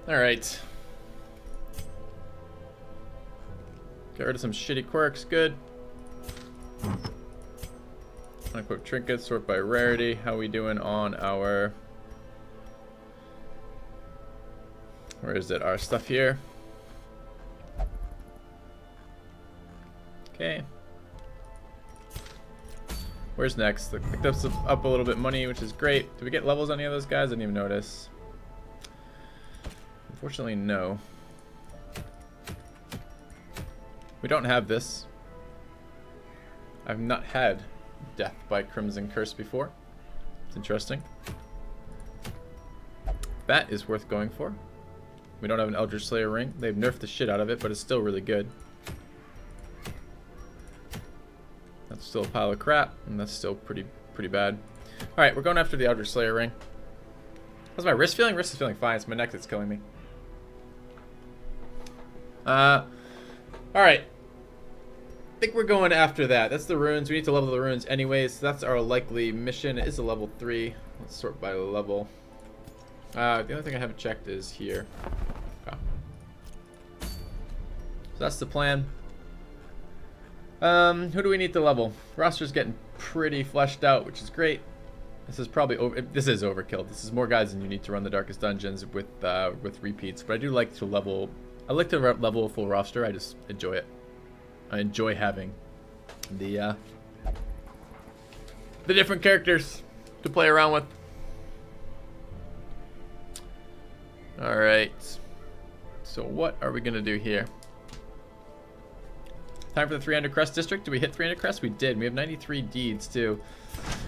Alright. Get rid of some shitty quirks, good. Unequip trinkets, sort by rarity. How we doing on our... Where is it? Our stuff here. Okay. Where's next? Picked up a little bit money, which is great. Did we get levels on any of those guys? I didn't even notice. Unfortunately, no. We don't have this. I've not had Death by Crimson Curse before. It's interesting. That is worth going for. We don't have an Eldritch Slayer ring. They've nerfed the shit out of it, but it's still really good. That's still a pile of crap, and that's still pretty bad. Alright, we're going after the Eldritch Slayer ring. How's my wrist feeling? Wrist is feeling fine. It's my neck that's killing me. Alright. I think we're going after that. That's the runes. We need to level the runes anyways. So that's our likely mission. It is a level 3. Let's sort by level. The only thing I haven't checked is here. Okay. So that's the plan. Who do we need to level? Roster's getting pretty fleshed out, which is great. This is probably this is overkill. This is more guys than you need to run the Darkest Dungeons with repeats. But I do like to level. I like to level a full roster. I just enjoy it. I enjoy having the different characters to play around with. All right. So what are we gonna do here? Time for the 300 crest district. Did we hit 300 crest? We did. We have 93 deeds too.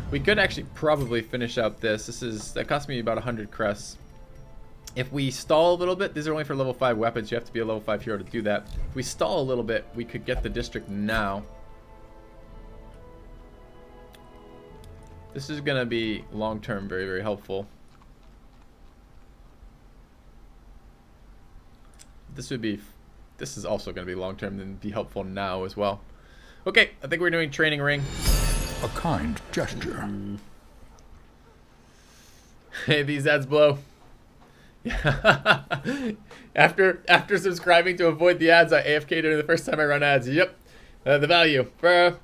We could actually probably finish out this. That cost me about 100 crests. If we stall a little bit, these are only for level 5 weapons. You have to be a level 5 hero to do that. If we stall a little bit, we could get the district now. This is going to be long-term very, very helpful. This is also going to be long-term and be helpful now as well. Okay, I think we're doing training ring. A kind gesture. Hey, these ads blow. after subscribing to avoid the ads, I AFK'd during the first time I run ads. Yep. The value for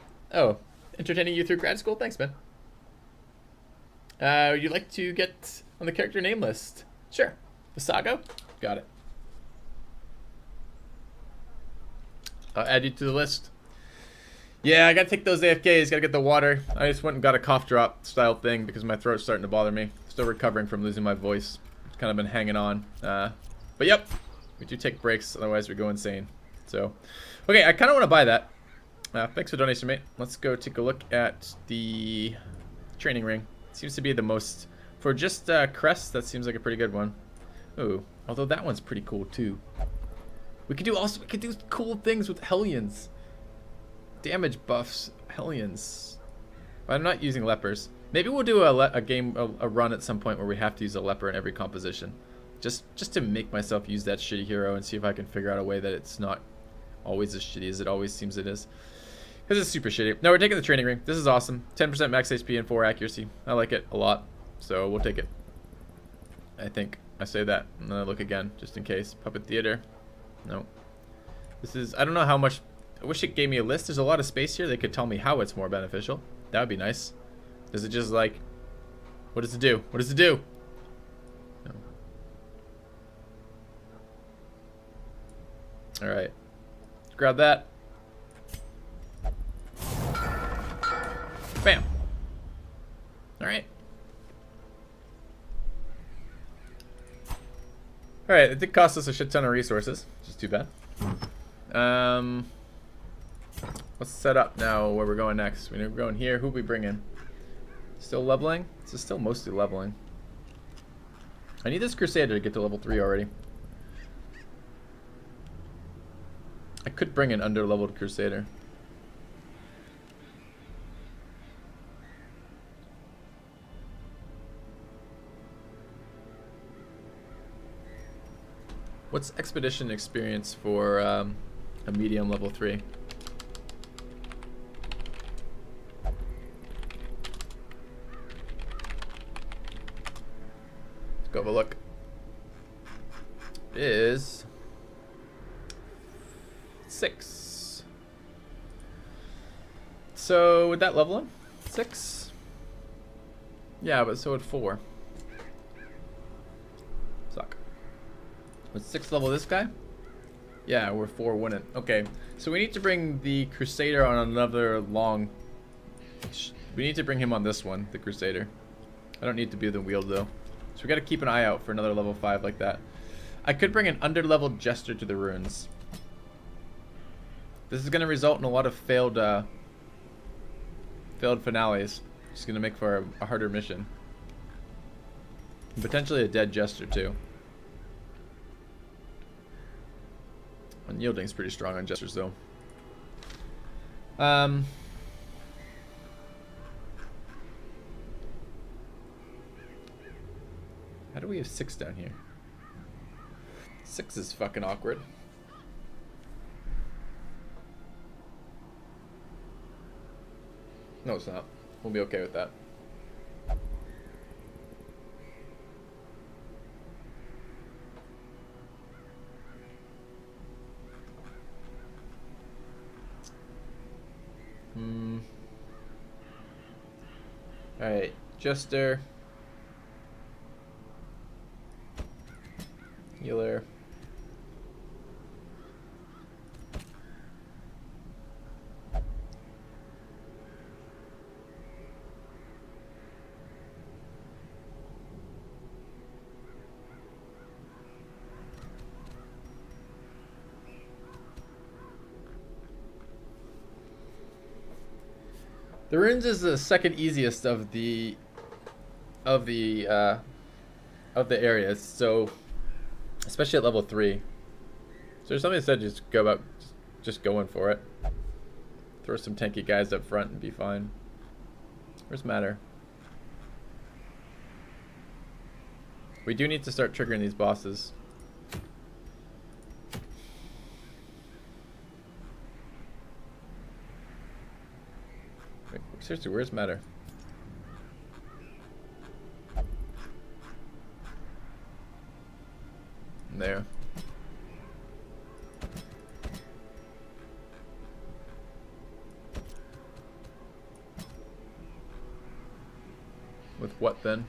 entertaining you through grad school. Thanks, man. Would you like to get on the character name list? Sure. Visago? Got it. I'll add you to the list. Yeah, I gotta take those AFKs, gotta get the water. I just went and got a cough drop style thing because my throat's starting to bother me. Still recovering from losing my voice. It's kind of been hanging on. But yep, we do take breaks, otherwise we go insane. So, okay, I kind of want to buy that. Thanks for the donation, mate. Let's go take a look at the training ring. Seems to be the most, for just crest, that seems like a pretty good one. Ooh, although that one's pretty cool too. We could do cool things with Hellions. Damage buffs, Hellions. But I'm not using lepers. Maybe we'll do a run at some point where we have to use a leper in every composition. Just to make myself use that shitty hero and see if I can figure out a way that it's not always as shitty as it always seems it is. Because it's super shitty. No, we're taking the training ring. This is awesome. 10% max HP and 4 accuracy. I like it a lot. So we'll take it. I think I say that and then I look again just in case. Puppet Theater. No. This is, I don't know how much, I wish it gave me a list. There's a lot of space here. They could tell me how it's more beneficial. That would be nice. Is it just like, what does it do? What does it do? No. Alright. Grab that. Bam. Alright. Alright, it did cost us a shit ton of resources, which is too bad. Let's set up now where we're going next. We're going here. Who we bring in? Still leveling? This is still mostly leveling. I need this Crusader to get to level 3 already. I could bring an under-leveled Crusader. What's expedition experience for a medium level 3? Let's go have a look. is 6. So would that level him? 6? Yeah, but so would 4. Suck. Would 6 level this guy? Yeah, we're 4 wouldn't. Okay, so we need to bring the Crusader on another long... We need to bring him on this one, the Crusader. I don't need to be the wheel though. So we gotta keep an eye out for another level 5 like that. I could bring an under-leveled Jester to the ruins. This is gonna result in a lot of failed finales. It's gonna make for a harder mission. And potentially a dead Jester too. Unyielding's pretty strong on Jesters though. How do we have 6 down here? 6 is fucking awkward. No, it's not. We'll be okay with that. Alright, Jester. Healer. The ruins is the second easiest of the areas, so especially at level 3. So there's something that said just going for it. Throw some tanky guys up front and be fine. Where's Matter? We do need to start triggering these bosses. Wait, seriously, where's Matter? There. With what then?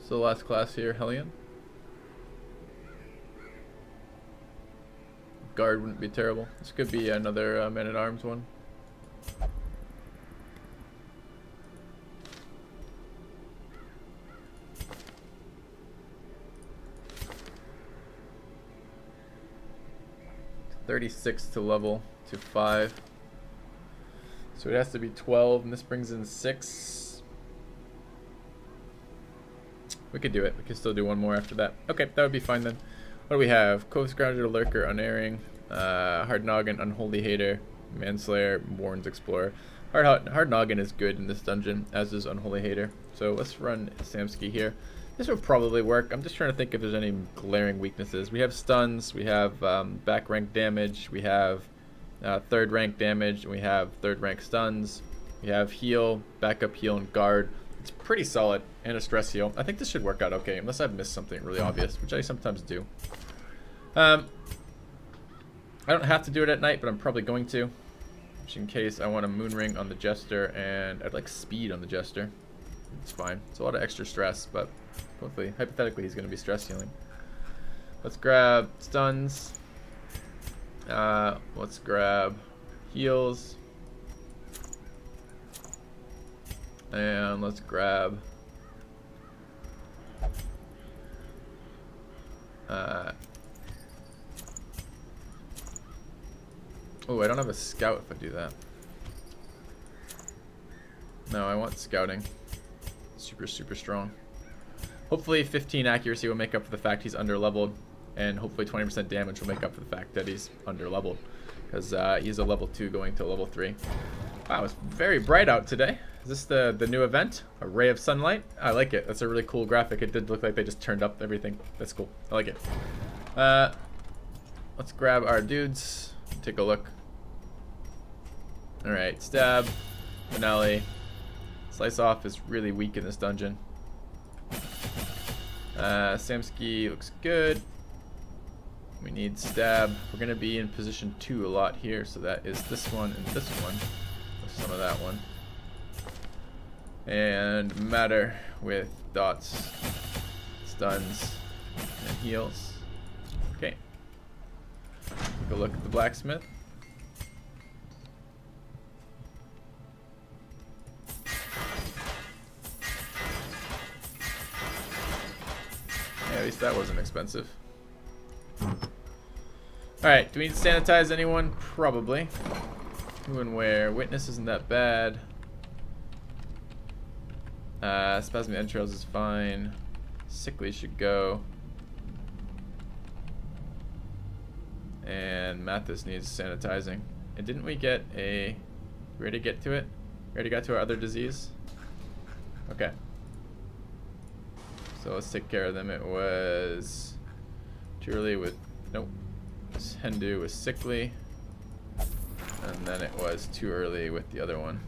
So the last class here, Hellion. Guard wouldn't be terrible. This could be another Man-at-Arms one. $36 to level to 5. So it has to be 12, and this brings in 6. We could do it. We could still do one more after that. Okay, that would be fine then. What do we have? Coast Grounder, Lurker, Unerring, Hard Noggin, Unholy Hater, Manslayer, Warren's Explorer. Hard Noggin is good in this dungeon, as is Unholy Hater. So let's run Samsky here. This would probably work. I'm just trying to think if there's any glaring weaknesses. We have stuns, we have back rank damage, we have 3rd rank damage, and we have 3rd rank stuns. We have heal, backup heal, and guard. It's pretty solid, and a stress heal. I think this should work out okay, unless I've missed something really obvious, which I sometimes do. I don't have to do it at night, but I'm probably going to. Just in case I want a moon ring on the Jester, and I'd like speed on the Jester. It's fine. It's a lot of extra stress, but hopefully, hypothetically, he's going to be stress healing. Let's grab stuns. Let's grab heals. And let's grab oh, I don't have a scout if I do that. No, I want scouting. Super strong. Hopefully 15 accuracy will make up for the fact he's under-leveled, and hopefully 20% damage will make up for the fact that he's under-leveled, because he's a level 2 going to level 3. Wow, it's very bright out today. Is this the new event? A ray of sunlight? I like it. That's a really cool graphic. It did look like they just turned up everything. That's cool. I like it. Let's grab our dudes. Take a look. Alright, stab. Finale. Slice off is really weak in this dungeon. Samsky looks good. We need stab. We're going to be in position 2 a lot here, so that is this one and this one. With some of that one. And matter with dots, stuns, and heals. Okay. Take a look at the blacksmith. Yeah, at least that wasn't expensive. Alright, do we need to sanitize anyone? Probably. Who and where? Witness isn't that bad. Spasm entrails is fine. Sickly should go. And Mathis needs sanitizing. And didn't we get a... We already get to it? We already got to our other disease? Okay. So let's take care of them. It was... Too early with... Nope. Hendu was sickly. And then it was too early with the other one.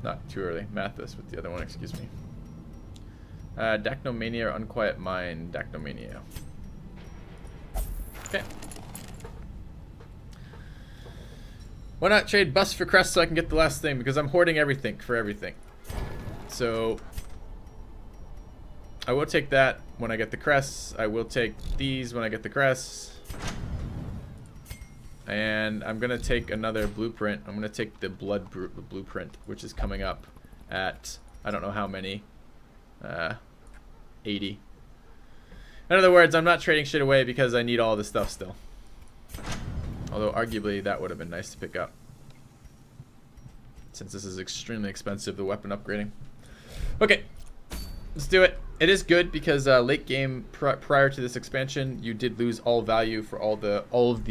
Not too early. Mathis with the other one, excuse me. Dacnomania or Unquiet Mind. Dacnomania. Okay. Why not trade Bust for Crest so I can get the last thing? Because I'm hoarding everything for everything. So I will take that when I get the crests. I will take these when I get the crests. And I'm going to take another blueprint. I'm going to take the blood blueprint, which is coming up at, I don't know how many, 80. In other words, I'm not trading shit away because I need all this stuff still. Although arguably that would have been nice to pick up. Since this is extremely expensive, the weapon upgrading. Okay, let's do it. It is good because late game prior to this expansion, you did lose all value for all of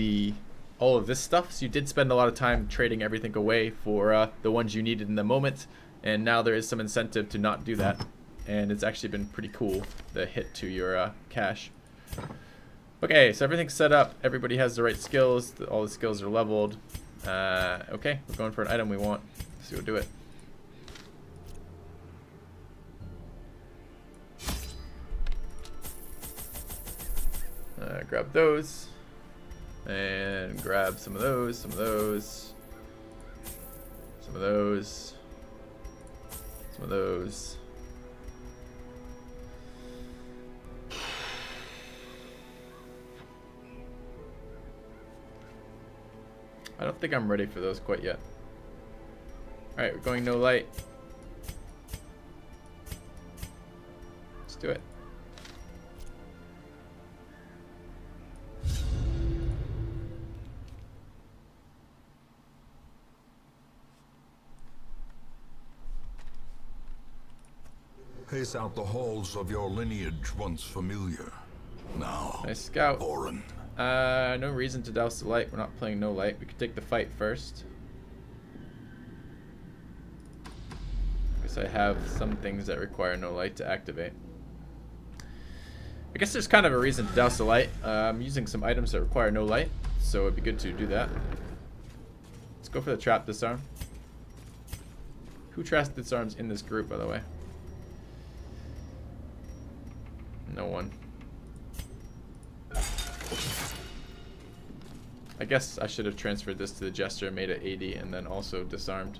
this stuff. So you did spend a lot of time trading everything away for the ones you needed in the moment. And now there is some incentive to not do that. And it's actually been pretty cool, the hit to your cash. Okay, so everything's set up. Everybody has the right skills. All the skills are leveled. Okay, we're going for an item we want. Let's go do it. Grab those. And grab some of those, some of those. Some of those. Some of those. I don't think I'm ready for those quite yet. Alright, we're going no light. Let's do it. Pace out the halls of your lineage once familiar. Now, nice scout. Orin. No reason to douse the light. We're not playing no light. We could take the fight first. Guess I have some things that require no light to activate. I guess there's kind of a reason to douse the light. I'm using some items that require no light, so it'd be good to do that. Let's go for the trap disarm. Who trap disarms in this group, by the way? No one. I guess I should have transferred this to the Jester, made it 80, and then also disarmed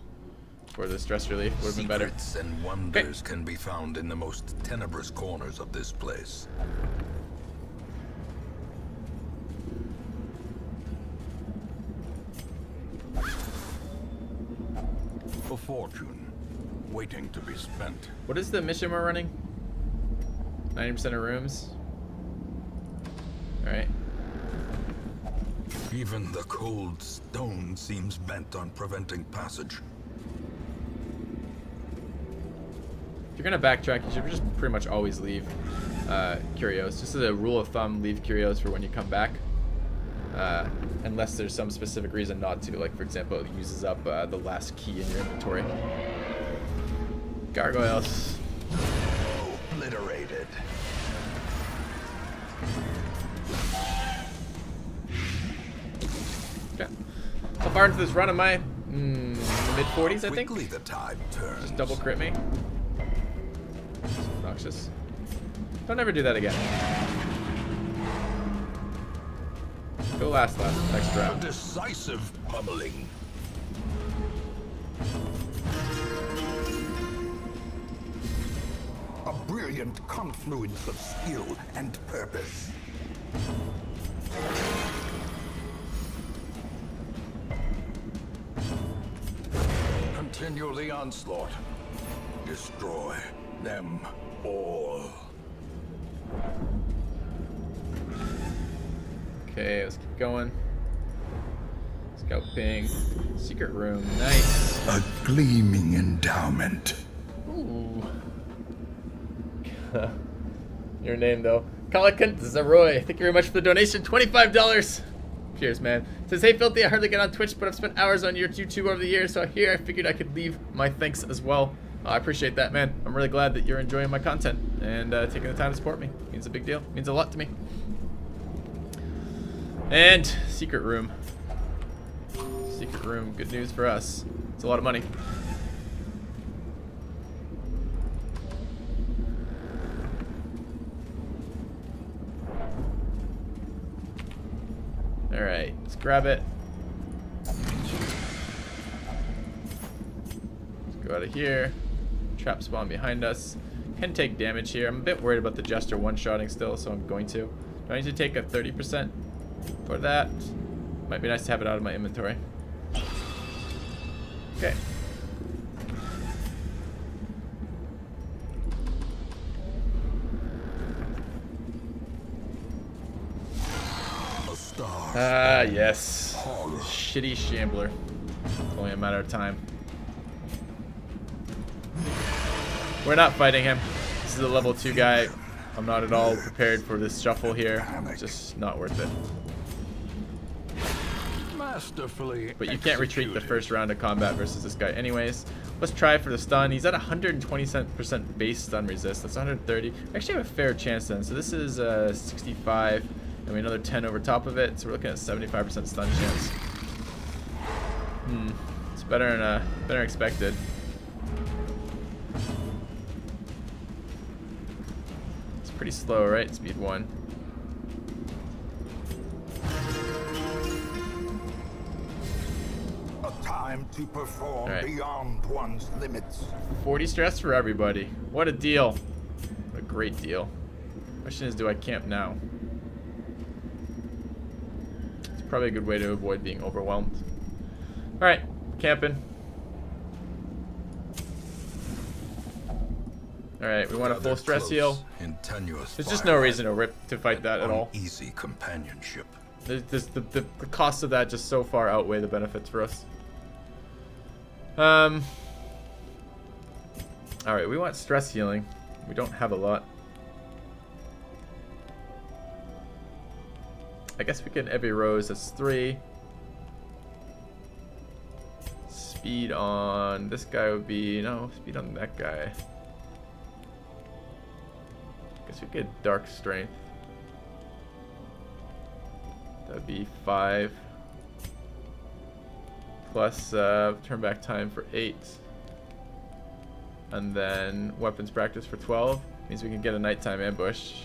for the stress relief. Would have been better. Secrets and wonders can be found in the most tenebrous corners of this place. A fortune waiting to be spent. What is the mission we're running? 90% of rooms. Alright. Even the cold stone seems bent on preventing passage. If you're gonna backtrack, you should just pretty much always leave curios. Just as a rule of thumb, leave curios for when you come back. Unless there's some specific reason not to. Like, for example, it uses up the last key in your inventory. Gargoyles. Obliterated. Okay. How far into this run am I? mid-40s, I think. Quickly the tide turns. Just double crit me. Obnoxious. Don't ever do that again. Go last next A round. decisive pummeling. A brilliant confluence of skill and purpose. Continue the onslaught. Destroy them all. Okay, let's keep going. Scalping. Secret room. Nice. A gleaming endowment. Ooh. Your name, though. Kalikant Zaroy. Thank you very much for the donation. $25. Cheers, man. Says, hey, Filthy, I hardly get on Twitch, but I've spent hours on your YouTube over the years, so here I figured I could leave my thanks as well. I appreciate that, man. I'm really glad that you're enjoying my content and taking the time to support me. Means a big deal. Means a lot to me. And secret room. Secret room. Good news for us. It's a lot of money. All right, let's grab it. Let's go out of here. Trap spawn behind us. Can take damage here. I'm a bit worried about the Jester one-shotting still, so I'm going to. Do I need to take a 30% for that? Might be nice to have it out of my inventory. Okay. Ah, yes. Shitty Shambler. It's only a matter of time. We're not fighting him. This is a level 2 guy. I'm not at all prepared for this shuffle here. It's just not worth it. But you can't retreat the first round of combat versus this guy anyways. Let's try for the stun. He's at 120% base stun resist. That's 130. Actually have a fair chance then. So this is 65. And we another 10 over top of it, so we're looking at 75% stun chance. It's better than expected. It's pretty slow, right? Speed 1. A time to perform beyond one's limits. 40 stress for everybody. What a deal. What a great deal. Question is, do I camp now? Probably a good way to avoid being overwhelmed. Alright, camping. Alright, we want a full stress heal. There's just no reason to fight that at all. Easy companionship. The costs of that just so far outweigh the benefits for us. Alright, we want stress healing. We don't have a lot. I guess we can every rose. That's 3. Speed on this guy would be speed on that guy. Guess we get dark strength. That'd be 5. Plus turn back time for 8. And then weapons practice for 12. Means we can get a nighttime ambush.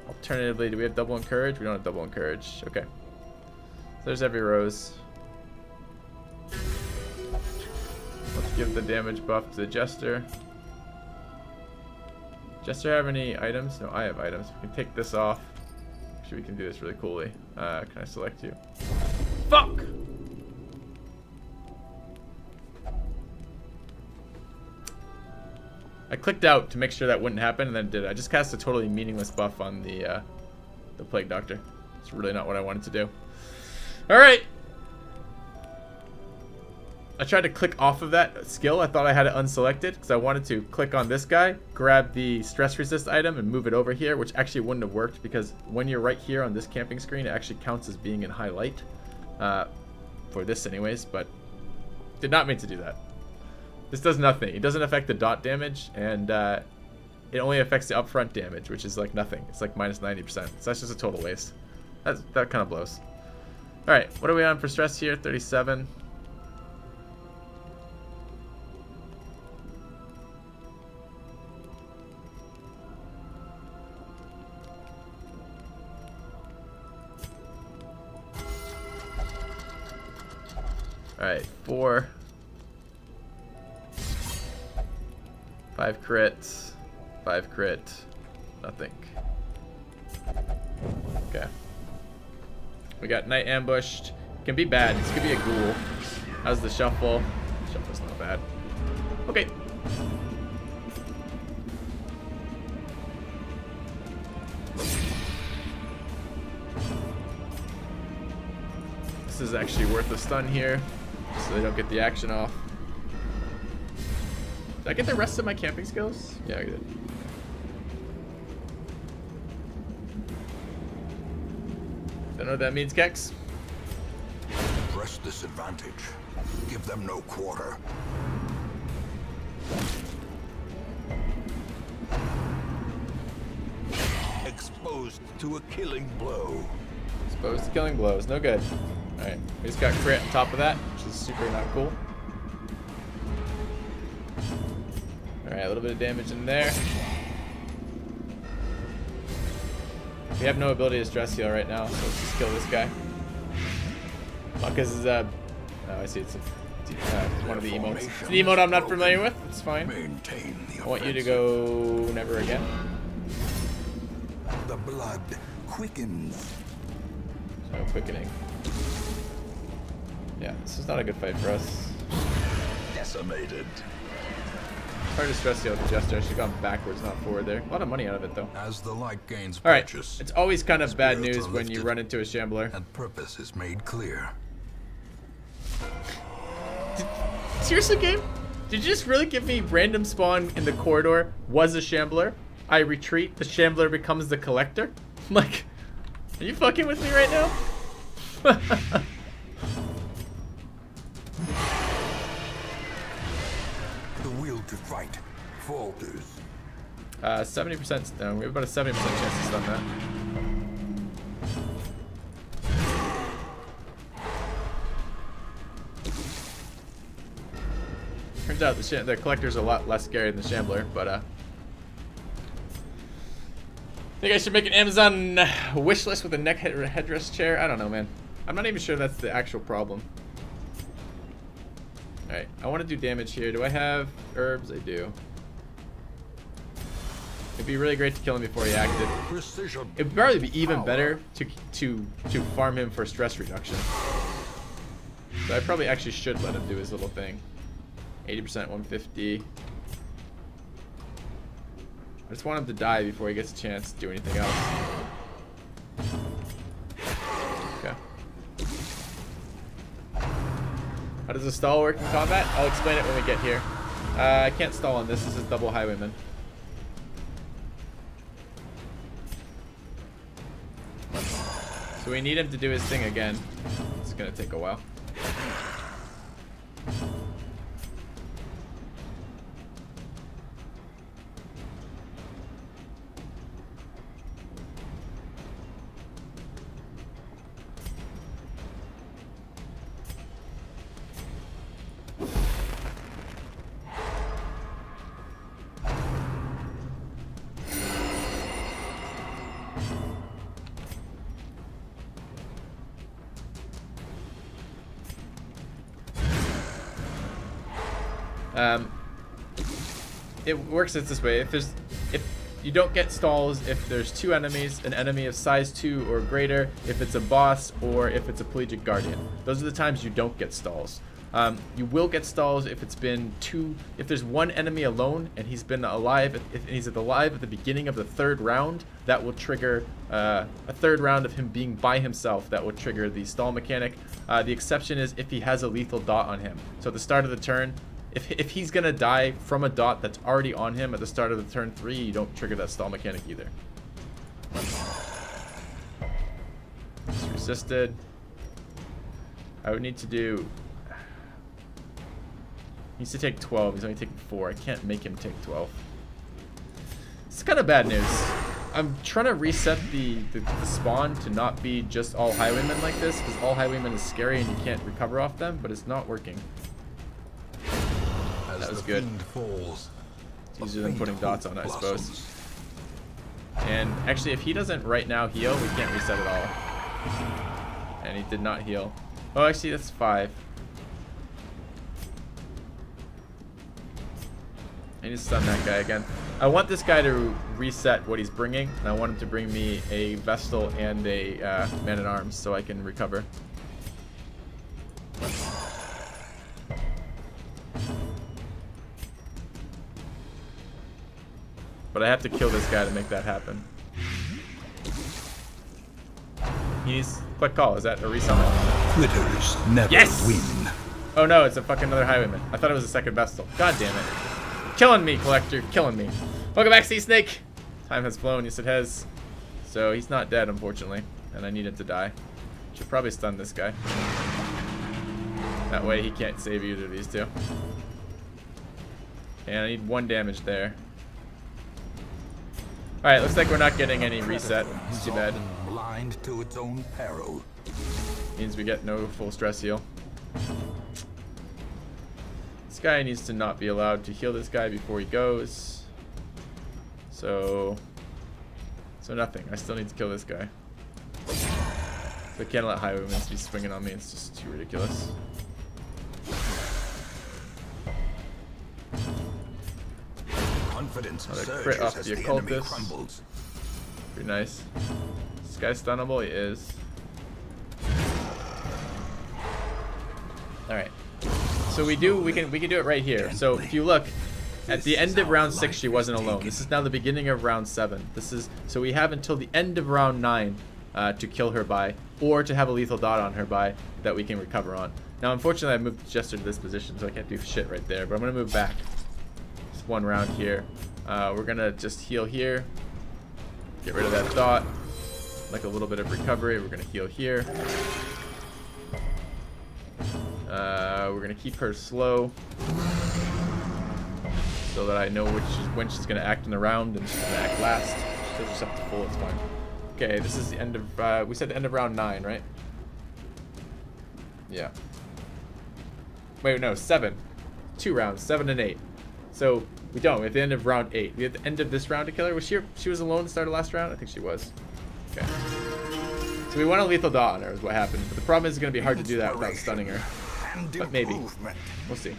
Alternatively, do we have double encourage? We don't have double encourage. Okay. So there's every rose. Let's give the damage buff to the Jester. Jester have any items? No, I have items. We can take this off. Actually, we can do this really coolly. Can I select you? Fuck! I clicked out to make sure that wouldn't happen, and then did. I just cast a totally meaningless buff on the Plague Doctor. It's really not what I wanted to do. All right. I tried to click off of that skill. I thought I had it unselected because I wanted to click on this guy, grab the stress resist item, and move it over here, which actually wouldn't have worked because when you're right here on this camping screen, it actually counts as being in high light. For this anyways, but did not mean to do that. This does nothing. It doesn't affect the dot damage, and it only affects the upfront damage, which is like nothing. It's like minus 90%. So that's just a total waste. That kind of blows. All right, what are we on for stress here? 37. Alright, 4. 5 crits. 5 crit. Nothing. Okay. We got Night Ambushed. Can be bad. This could be a ghoul. How's the shuffle? Shuffle's not bad. Okay. This is actually worth a stun here, so they don't get the action off. Did I get the rest of my camping skills? Yeah, I did. Don't know what that means, Kex. Press disadvantage. Give them no quarter. Exposed to a killing blow. Exposed to killing blows. No good. Alright, we just got crit on top of that, which is super not cool. Alright, a little bit of damage in there. We have no ability to stress heal right now, so let's just kill this guy. Marcus is oh, I see, it's one of the emotes. It's an emote I'm not familiar with. It's fine. I want you to go never again. The blood quickens. So quickening. Yeah, this is not a good fight for us. Decimated. Hard to stress heal with the Jester. I should have gone backwards, not forward there. A lot of money out of it though. As the light gains Alright, purchase, it's always kind of bad news when you run into a Shambler. and purpose is made clear. Seriously, game? Did you just really give me random spawn in the corridor was a Shambler? I retreat, the Shambler becomes the Collector? Like, are you fucking with me right now? The will to fight falters. 70%. No, we have about a 70% chance to stun that. Turns out the Collector's a lot less scary than the Shambler, but I think I should make an Amazon wish list with a neck headrest chair. I don't know, man. I'm not even sure that's the actual problem. Alright, I want to do damage here. Do I have herbs? I do. It'd be really great to kill him before he acted. Precision. It'd probably be even better to farm him for stress reduction. So I probably actually should let him do his little thing. 80%, 150. I just want him to die before he gets a chance to do anything else. Okay. How does a stall work in combat? I'll explain it when we get here. I can't stall on this. This is double highwayman. So we need him to do his thing again. It's gonna take a while. It works this way. If you don't get stalls if there's 2 enemies, an enemy of size 2 or greater, if it's a boss, or if it's a pelagic guardian. Those are the times you don't get stalls. You will get stalls if it's been 2. If there's 1 enemy alone and he's been alive, if he's alive at the beginning of the 3rd round, that will trigger a 3rd round of him being by himself. That will trigger the stall mechanic. The exception is if he has a lethal dot on him. So at the start of the turn, if he's gonna die from a dot that's already on him at the start of the turn 3, you don't trigger that stall mechanic either. It's resisted. I would need to do. He needs to take 12. He's only taking 4. I can't make him take 12. It's kind of bad news. I'm trying to reset the spawn to not be just all highwaymen like this, because all highwaymen is scary and you can't recover off them, but it's not working. That was good. It's easier than putting dots on it, I suppose. And actually, if he doesn't right now heal, we can't reset at all. And he did not heal. Oh, actually, that's 5. I need to stun that guy again. I want this guy to reset what he's bringing, and I want him to bring me a Vestal and a Man-at-Arms so I can recover. But I have to kill this guy to make that happen. He's... Quick call, is that a resummon? Quitters never win. Oh no, it's a fucking another Highwayman. I thought it was a second Vestal. God damn it. Killing me, Collector. Killing me. Welcome back, Sea Snake. Time has flown. Yes, it has. So he's not dead, unfortunately. And I need him to die. Should probably stun this guy. That way he can't save either of these two. And I need 1 damage there. Alright, looks like we're not getting any reset. It's too bad. Blind to its own peril. Means we get no full stress heal. This guy needs to not be allowed to heal this guy before he goes. So nothing. I still need to kill this guy. I can't let Highwaymen be swinging on me. It's just too ridiculous. Confidence another crit off the occultist. Pretty nice. This guy's stunnable. He is. All right. So we can do it right here. So if you look at the end of round 6, she wasn't alone. This is now the beginning of round 7. So we have until the end of round 9 to kill her by, or to have a lethal dot on her by that we can recover on. Now unfortunately I moved Jester to this position, so I can't do shit right there. But I'm gonna move back. Just 1 round here. We're gonna just heal here. Get rid of that dot. Like a little bit of recovery. We're gonna heal here. We're gonna keep her slow so that I know when she's gonna act in the round, and she's gonna act last. She does herself to full, it's fine. Okay, this is the end of, we said the end of round 9, right? Yeah. Wait, no, 7. 2 rounds, 7 and 8. So we don't. We're at the end of round 8. We at the end of this round to kill her. Was she was alone to start the last round? I think she was. Okay. So we want a lethal dot on her is what happened. But the problem is it's gonna be hard to do that without stunning her. But maybe. We'll see.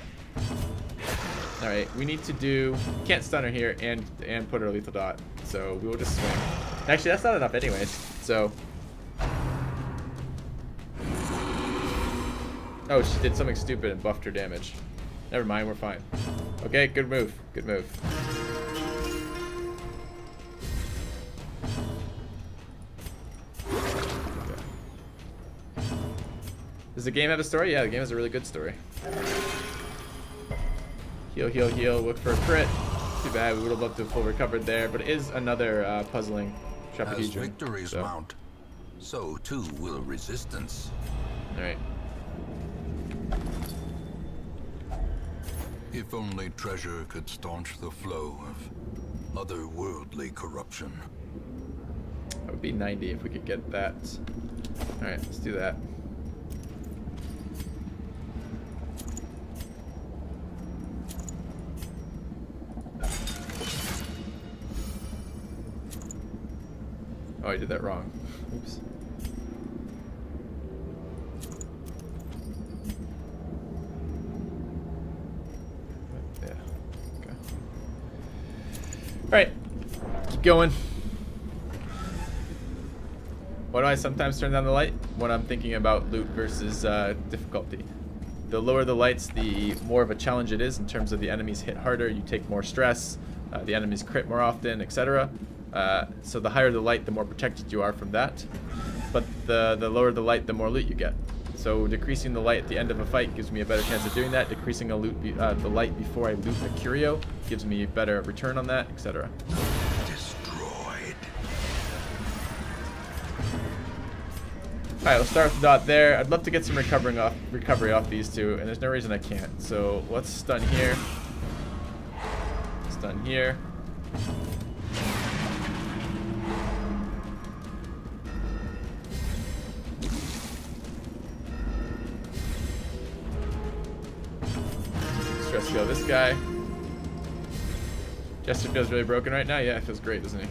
Alright, we need to do... Can't stun her here and put her lethal dot. So we will just swing. Actually, that's not enough anyways. So... Oh, she did something stupid and buffed her damage. Never mind, we're fine. Okay, good move. Good move. Does the game have a story? Yeah, the game has a really good story. Heal, heal, heal. Look for a crit. Too bad. We would have loved to have full recovered there, but it is another puzzling trapeze. As victories mount, so too will resistance. All right. If only treasure could staunch the flow of otherworldly corruption. That would be 90 if we could get that. All right, let's do that. Oh, I did that wrong. Oops. Yeah. Okay. All right. Keep going. Why do I sometimes turn down the light? When I'm thinking about loot versus difficulty. The lower the lights, the more of a challenge it is in terms of the enemies hit harder, you take more stress, the enemies crit more often, etc. So the higher the light, the more protected you are from that. But the lower the light, the more loot you get. So decreasing the light at the end of a fight gives me a better chance of doing that. Decreasing the light before I loot a curio gives me a better return on that, etc. Destroyed. Alright, let's start with the dot there. I'd love to get some recovery off these two, and there's no reason I can't. So let's stun here. Stun here. Stress heal this guy. Jester feels really broken right now. Yeah, it feels great, doesn't he?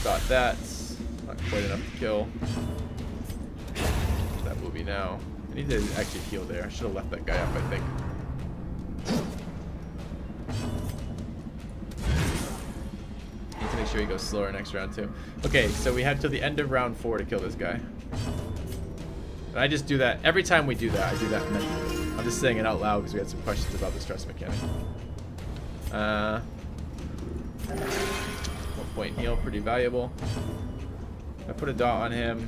Thought that's not quite enough to kill. That will be now. I need to actually heal there. I should have left that guy up, I think. Need to make sure he goes slower next round too. Okay, so we have till the end of round 4 to kill this guy. And I just do that. Every time we do that, I do that mentally. I'm just saying it out loud because we had some questions about the stress mechanic. 1 point heal, pretty valuable. If I put a dot on him,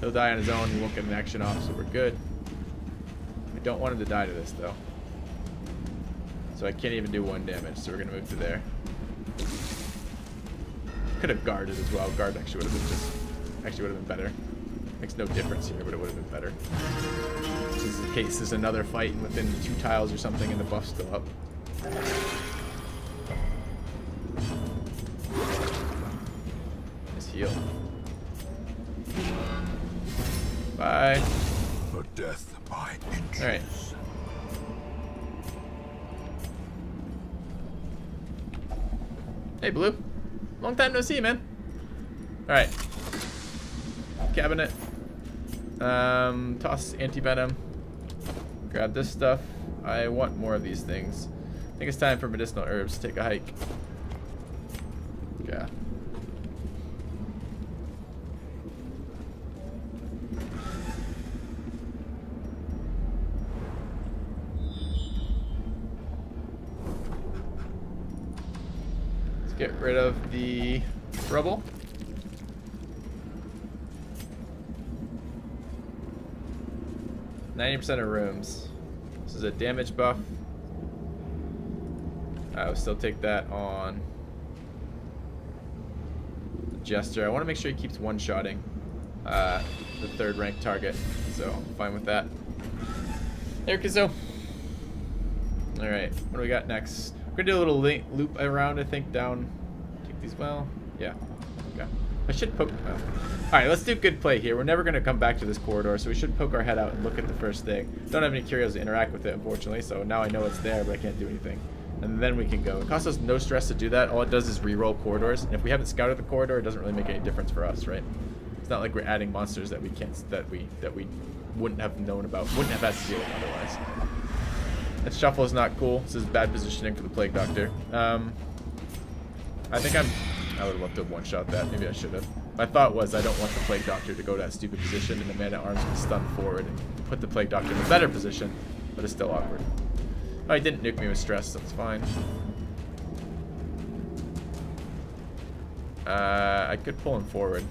he'll die on his own. He won't get an action off, so we're good. I don't want him to die to this, though. So I can't even do 1 damage, so we're going to move to there. Could have guarded as well. Guard actually would have been better. Makes no difference here, but it would have been better. Just in case there's another fight within 2 tiles or something and the buff's still up. Nice heal. Bye. A death by inches. Alright. Hey, Blue. Long time no see, man. Alright. Cabinet. Toss anti-venom. Grab this stuff. I want more of these things. I think it's time for medicinal herbs to take a hike. Yeah. Let's get rid of the rubble. %of rooms. This is a damage buff. I will still take that on the Jester. I want to make sure he keeps one-shotting the 3rd rank target, so I'm fine with that. There, Kizzo. Alright, what do we got next? We're gonna do a little loop around, I think, down. Take these well. Yeah. Okay. I should poke. Alright, let's do good play here. We're never going to come back to this corridor, so we should poke our head out and look at the first thing. Don't have any curios to interact with it, unfortunately, so now I know it's there, but I can't do anything. And then we can go. It costs us no stress to do that. All it does is re-roll corridors. And if we haven't scouted the corridor, it doesn't really make any difference for us, right? It's not like we're adding monsters that we can't, that we wouldn't have known about, wouldn't have had to deal with otherwise. That shuffle is not cool. This is bad positioning for the Plague Doctor. I think I would have loved to have one-shot that. Maybe I should have. My thought was I don't want the Plague Doctor to go to that stupid position and the Man-at-Arms can stun forward and put the Plague Doctor in a better position, but it's still awkward. Oh, he didn't nuke me with stress, so it's fine. I could pull him forward.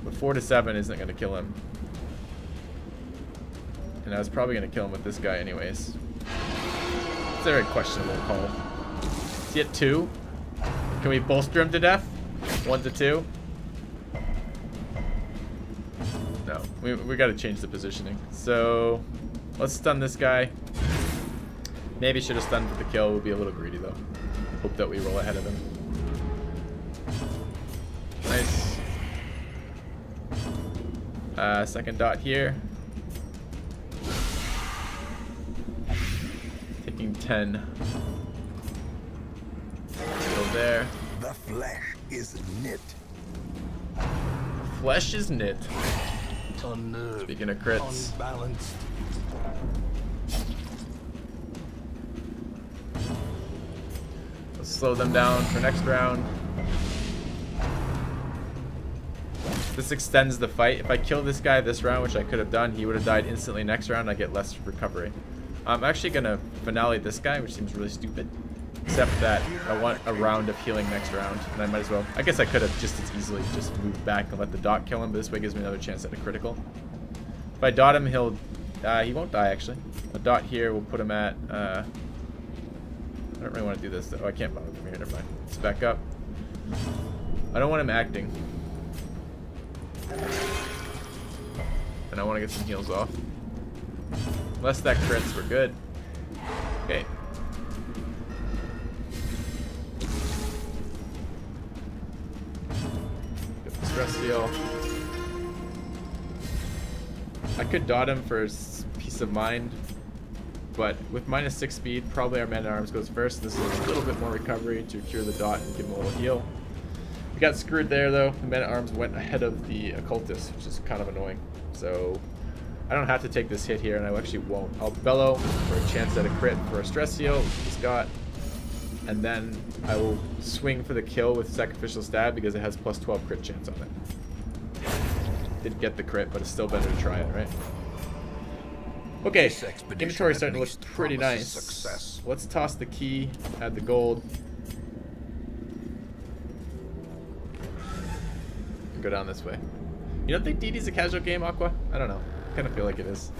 But 4 to 7 isn't going to kill him. And I was probably going to kill him with this guy anyways. It's a very questionable call. Is he at 2? Can we bolster him to death? 1 to 2? No, we got to change the positioning. So let's stun this guy. Maybe should have stunned for the kill. We'll be a little greedy though. Hope that we roll ahead of him. Nice. Second dot here. Taking 10. Go there. The flesh is knit. Flesh is knit. Unnerved, Speaking of crits. unbalanced. Let's slow them down for next round. This extends the fight. If I kill this guy this round, which I could have done, he would have died instantly next round. I get less recovery. I'm actually going to finale this guy, which seems really stupid. Except that I want a round of healing next round, and I might as well. I guess I could have just as easily just moved back and let the dot kill him, but this way gives me another chance at a critical. If I dot him, he won't die actually. A dot here will put him at, I don't really want to do this though. Oh, I can't bother from here, never mind. Let's back up. I don't want him acting. And I want to get some heals off. Unless that crits, we're good. Okay. Get the stress heal. I could dot him for peace of mind, but with -6 speed, probably our Man-at-Arms goes first. This is a little bit more recovery to cure the dot and give him a little heal. We got screwed there though. The Man-at-Arms went ahead of the Occultist, which is kind of annoying. So I don't have to take this hit here, and I actually won't. I'll bellow for a chance at a crit for a stress heal, which he's got. And then I will swing for the kill with Sacrificial Stab because it has plus 12 crit chance on it. Didn't get the crit, but it's still better to try it, right? Okay, inventory is starting to look pretty nice. Success. Let's toss the key, add the gold. Go down this way. You don't think DD's a casual game, Aqua? I don't know. I kind of feel like it is.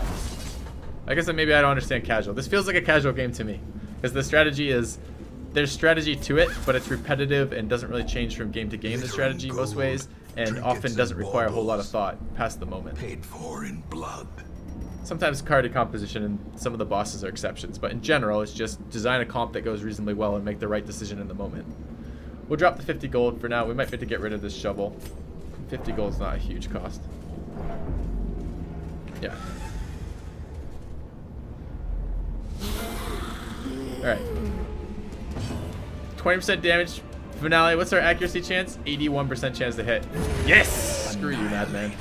I guess maybe I don't understand casual. This feels like a casual game to me. Because the strategy is... There's strategy to it, but it's repetitive and doesn't really change from game to game, the strategy, most ways. And often doesn't require a whole lot of thought past the moment. Paid for in blood. Sometimes card decomposition and some of the bosses are exceptions. But in general, it's just design a comp that goes reasonably well and make the right decision in the moment. We'll drop the 50 gold for now. We might have to get rid of this shovel. 50 gold is not a huge cost. Yeah. Alright. 20% damage. Finale. What's our accuracy chance? 81% chance to hit. Yes! Screw you, madman.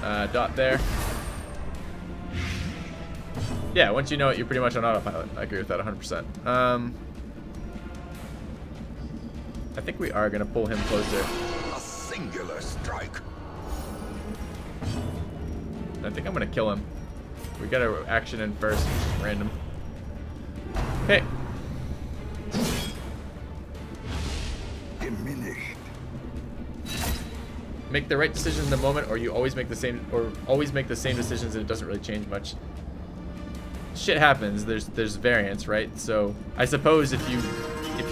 Alright. Dot there. Yeah, once you know it, you're pretty much on autopilot. I agree with that 100%. I think we are going to pull him closer. Singular strike. I think I'm gonna kill him. We got our action in first. Random. Hey. Diminished. Make the right decision in the moment, or you always make the same, decisions and it doesn't really change much. Shit happens. There's variance, right? So I suppose if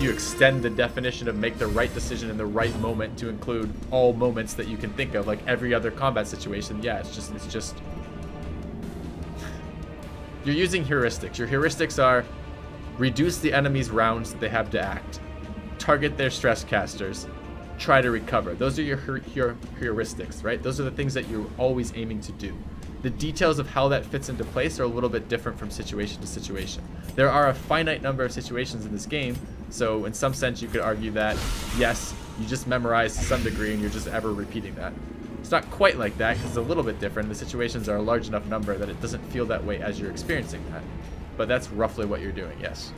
you extend the definition of make the right decision in the right moment to include all moments that you can think of, like every other combat situation, yeah, it's just you're using heuristics. Your heuristics are reduce the enemy's rounds that they have to act, target their stress casters, try to recover. Those are your heuristics, right? Those are the things that you're always aiming to do. The details of how that fits into place are a little bit different from situation to situation. There are a finite number of situations in this game, so in some sense you could argue that, yes, you just memorize to some degree and you're just ever repeating that. It's not quite like that because it's a little bit different. The situations are a large enough number that it doesn't feel that way as you're experiencing that. But that's roughly what you're doing, yes.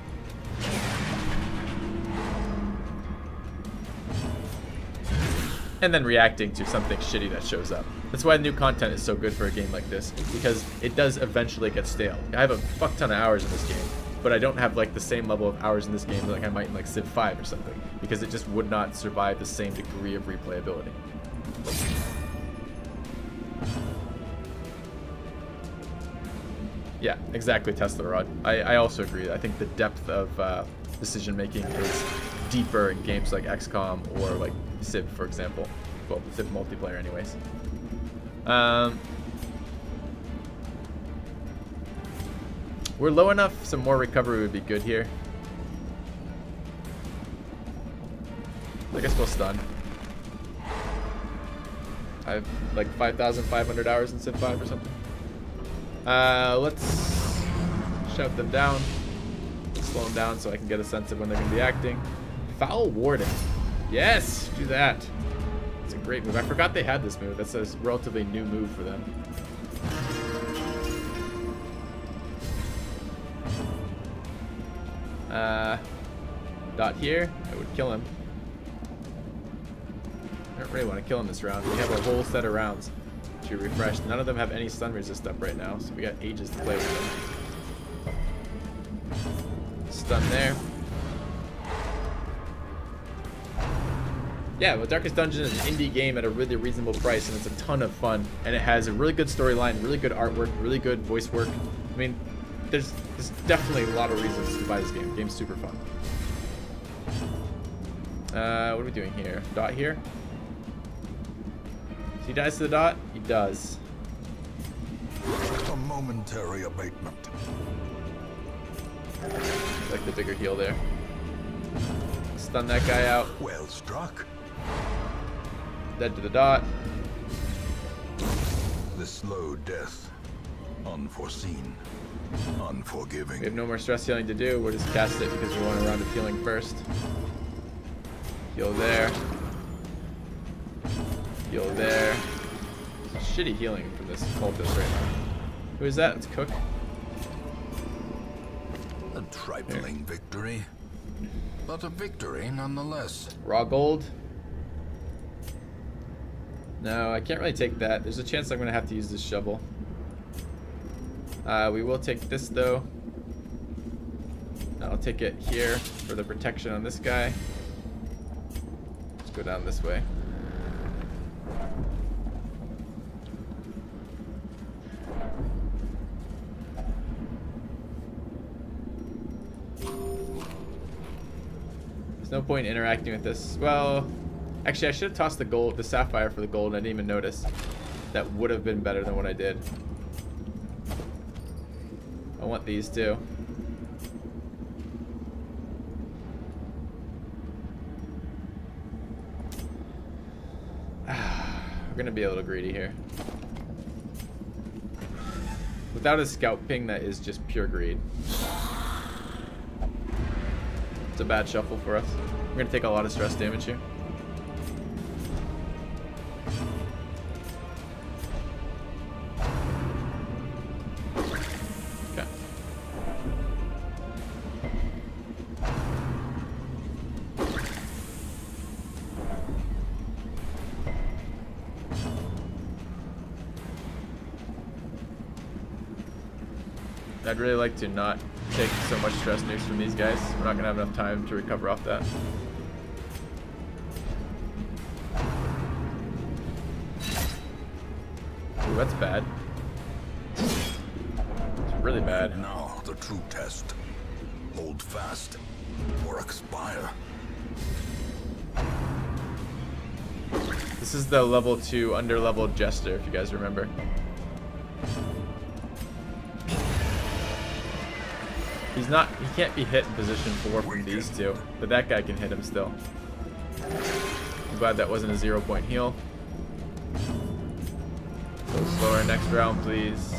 And then reacting to something shitty that shows up. That's why new content is so good for a game like this, because it does eventually get stale. I have a fuck ton of hours in this game, but I don't have like the same level of hours in this game like I might in like Civ 5 or something, because it just would not survive the same degree of replayability. Yeah, exactly, TeslaRod. I also agree. I think the depth of decision making is deeper in games like XCOM or like Civ, for example. Well, Civ multiplayer anyways. We're low enough, some more recovery would be good here. I guess we'll stun. I have like 5,500 hours in Civ 5 or something. Let's shout them down. Slow them down so I can get a sense of when they're going to be acting. Foul Warden. Yes, do that. It's a great move. I forgot they had this move. That's a relatively new move for them. Dot here. I would kill him. I don't really want to kill him this round. We have a whole set of rounds to refresh. None of them have any stun resist up right now, so we got ages to play with them. Stun there. Yeah, well, Darkest Dungeon is an indie game at a really reasonable price, and it's a ton of fun. And it has a really good storyline, really good artwork, really good voice work. I mean, there's definitely a lot of reasons to buy this game. The game's super fun. What are we doing here? Dot here? So he dies to the dot? He does. A momentary abatement. Like the bigger heal there. Stun that guy out. Well struck. Dead to the dot. The slow death. Unforeseen. Unforgiving. We have no more stress healing to do. We'll just cast it because we want a round of healing first. Heal there. Heal there. shitty healing from this cultist right now. Who is that? It's Cook. A trifling victory, but a victory nonetheless. Raw gold. No, I can't really take that. There's a chance I'm gonna have to use this shovel. We will take this though. I'll take it here for the protection on this guy. Let's go down this way. There's no point in interacting with this. Well, actually I should have tossed the sapphire for the gold. I didn't even notice. That would have been better than what I did. I want these too. We're gonna be a little greedy here. Without a scout ping, that is just pure greed. It's a bad shuffle for us. We're gonna take a lot of stress damage here. Okay. I'd really like to not take so much stress nukes from these guys. We're not gonna have enough time to recover off that. Ooh, that's bad. It's really bad. Now the true test. Hold fast or expire. This is the level 2 under-leveled Jester, if you guys remember. He can't be hit in position 4 from these two, but that guy can hit him still. I'm glad that wasn't a 0-point heal. Go slower next round, please.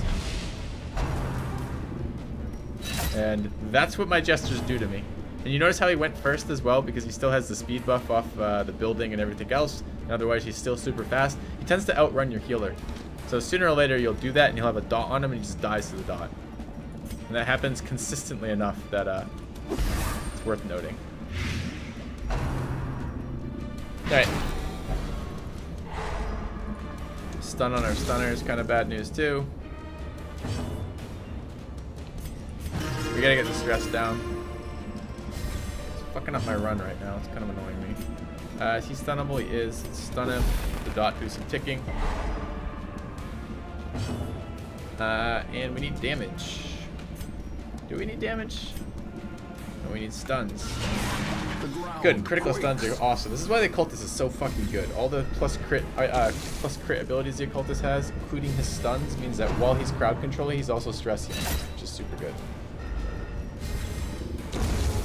And that's what my Jesters do to me. And you notice how he went first as well, because he still has the speed buff off the building and everything else. And otherwise, he's still super fast. He tends to outrun your healer. So sooner or later, you'll do that, and you'll have a dot on him, and he just dies to the dot. And that happens consistently enough that it's worth noting. Alright. Stun on our stunner is kind of bad news too. We gotta get the stress down. It's fucking up my run right now. It's kind of annoying me. Is he stunnable? He is. Let's stun him. The dot do some ticking. And we need damage. Do we need damage? No, we need stuns. Good, critical stuns are awesome. This is why the Occultist is so fucking good. All the plus crit abilities the Occultist has, including his stuns, means that while he's crowd controlling, he's also stress healing, which is super good.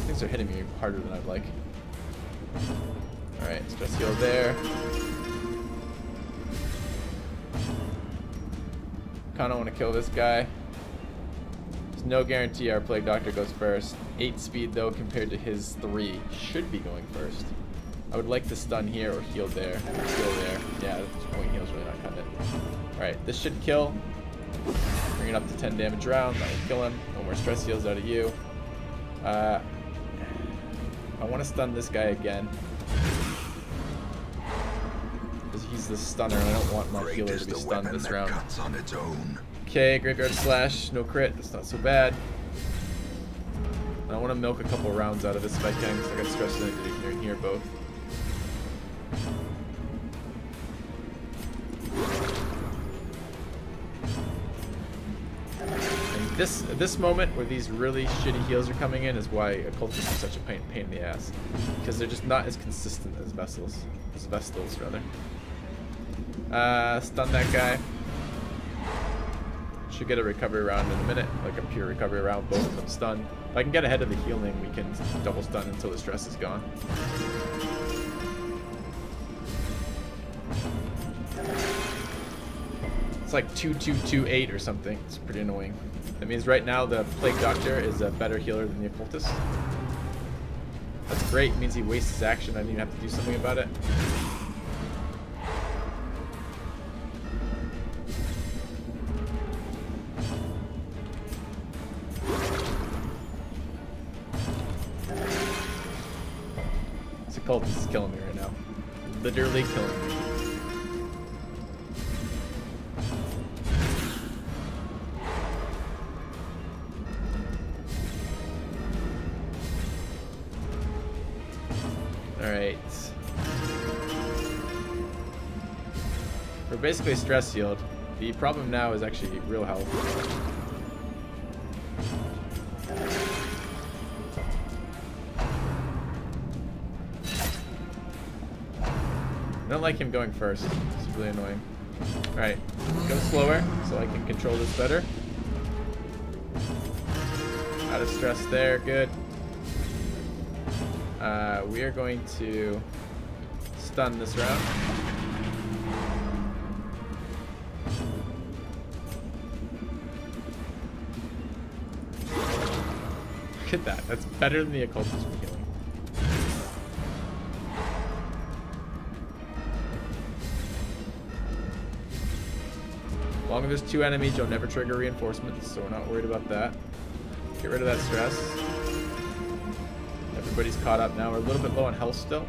Things are hitting me harder than I'd like. Alright, stress heal there. Kinda wanna kill this guy. No guarantee our Plague Doctor goes first. 8 speed though compared to his 3 should be going first. I would like to stun here or heal there. Heal there. Yeah, point heal's really not cutting it. Alright, this should kill. Bring it up to 10 damage round. That will kill him. No more stress heals out of you. I want to stun this guy again. Because he's the stunner and I don't want my healer to be stunned this round. On its own. Okay, Graveyard Slash, no crit, that's not so bad. I want to milk a couple rounds out of this if I can, because I got stress in here both. And this moment where these really shitty heals are coming in is why Occultists are such a pain in the ass. Because they're just not as consistent as Vestals. Rather. Stun that guy. Should get a recovery round in a minute, like a pure recovery round, both of them stun. If I can get ahead of the healing, we can double stun until the stress is gone. It's like 2-2-2-8 or something. It's pretty annoying. That means right now the Plague Doctor is a better healer than the Occultist. That's great. It means he wastes his action. I didn't even have to do something about it. cultist is killing me right now. Literally killing me. Alright. We're basically stress healed. The problem now is actually real health. I don't like him going first. It's really annoying. Alright, go slower so I can control this better. Out of stress there, good. We are going to stun this round. Look at that. That's better than the occultist we're killing. As long as there's 2 enemies, you'll never trigger reinforcements, so we're not worried about that. Get rid of that stress. Everybody's caught up now. We're a little bit low on health still.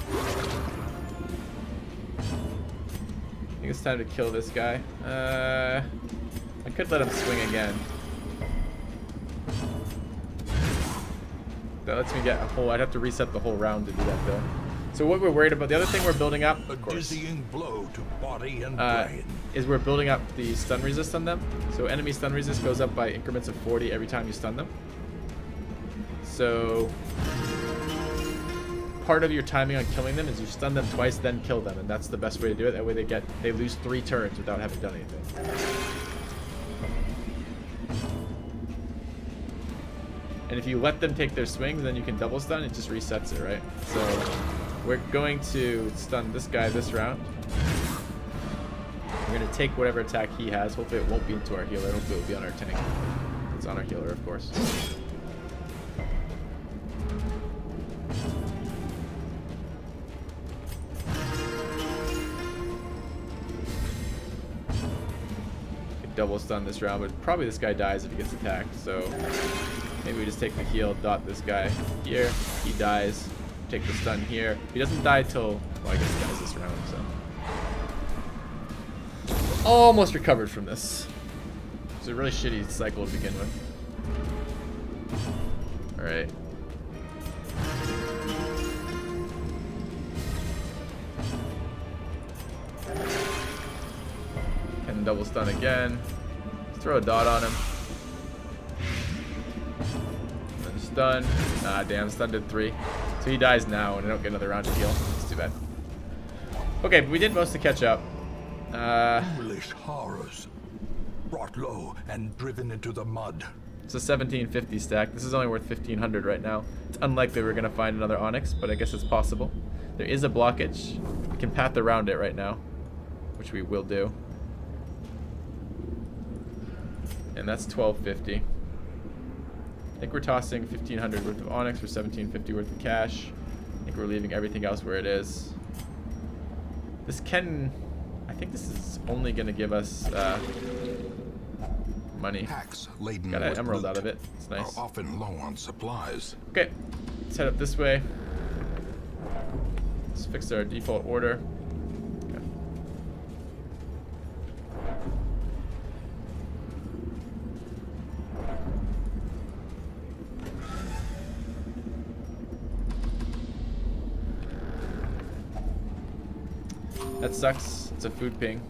I think it's time to kill this guy. I could let him swing again. That lets me get a whole... I'd have to reset the whole round to do that though. So what we're worried about, the other thing we're building up, of course, dizzying blow to body and brain. Is we're building up the stun resist on them. So enemy stun resist goes up by increments of 40 every time you stun them. So part of your timing on killing them is you stun them twice, then kill them, and that's the best way to do it. That way they lose 3 turns without having done anything. And if you let them take their swings, then you can double stun. It just resets it, right? So we're going to stun this guy this round. We're going to take whatever attack he has. Hopefully it won't be into our healer. Hopefully it will be on our tank. It's on our healer, of course. Double stun this round, but probably this guy dies if he gets attacked. So maybe we just take the heal, dot this guy here. He dies. Take the stun here. He doesn't die till, well, I guess he dies this round. So almost recovered from this. It's a really shitty cycle to begin with. All right. Can double stun again. Let's throw a dot on him. Then stun. Ah, damn, stun did 3. So he dies now, and I don't get another round to heal. It's too bad. Okay, but we did most to catch up. English horrors, brought low and driven into the mud. It's a 1750 stack. This is only worth 1500 right now. It's unlikely we're gonna find another onyx, but I guess it's possible. There is a blockage. We can path around it right now, which we will do. And that's 1250. I think we're tossing 1500 worth of onyx for 1750 worth of cash. I think we're leaving everything else where it is. This can... I think this is only going to give us money. Got an emerald out of it. It's nice. Are often low on supplies. Okay, let's head up this way. Let's fix our default order. Okay. That sucks. It's a food ping.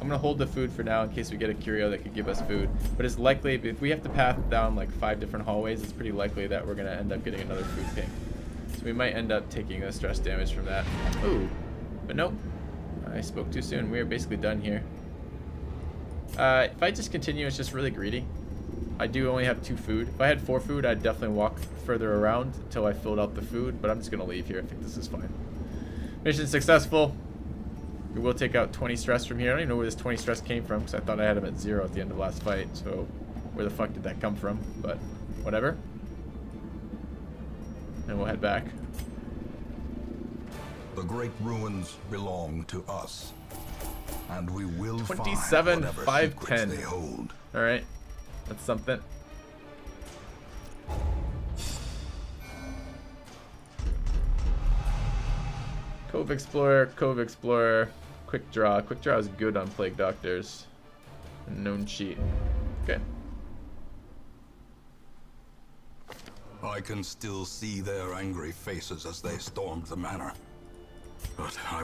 I'm gonna hold the food for now in case we get a curio that could give us food. But it's likely, if we have to path down like 5 different hallways, it's pretty likely that we're gonna end up getting another food ping. So we might end up taking the stress damage from that. Ooh, but nope. I spoke too soon. We are basically done here. If I just continue, it's just really greedy. I do only have 2 food. If I had 4 food, I'd definitely walk further around until I filled out the food. But I'm just gonna leave here. I think this is fine. Mission successful. We will take out 20 stress from here. I don't even know where this 20 stress came from because I thought I had him at 0 at the end of last fight. So where the fuck did that come from? But whatever. And we'll head back. The great ruins belong to us, and we will 27, find 510. they hold. All right, that's something. Cove Explorer, Cove Explorer. Quick Draw. Quick Draw is good on Plague Doctors. Known cheat. Okay. I can still see their angry faces as they stormed the manor. But I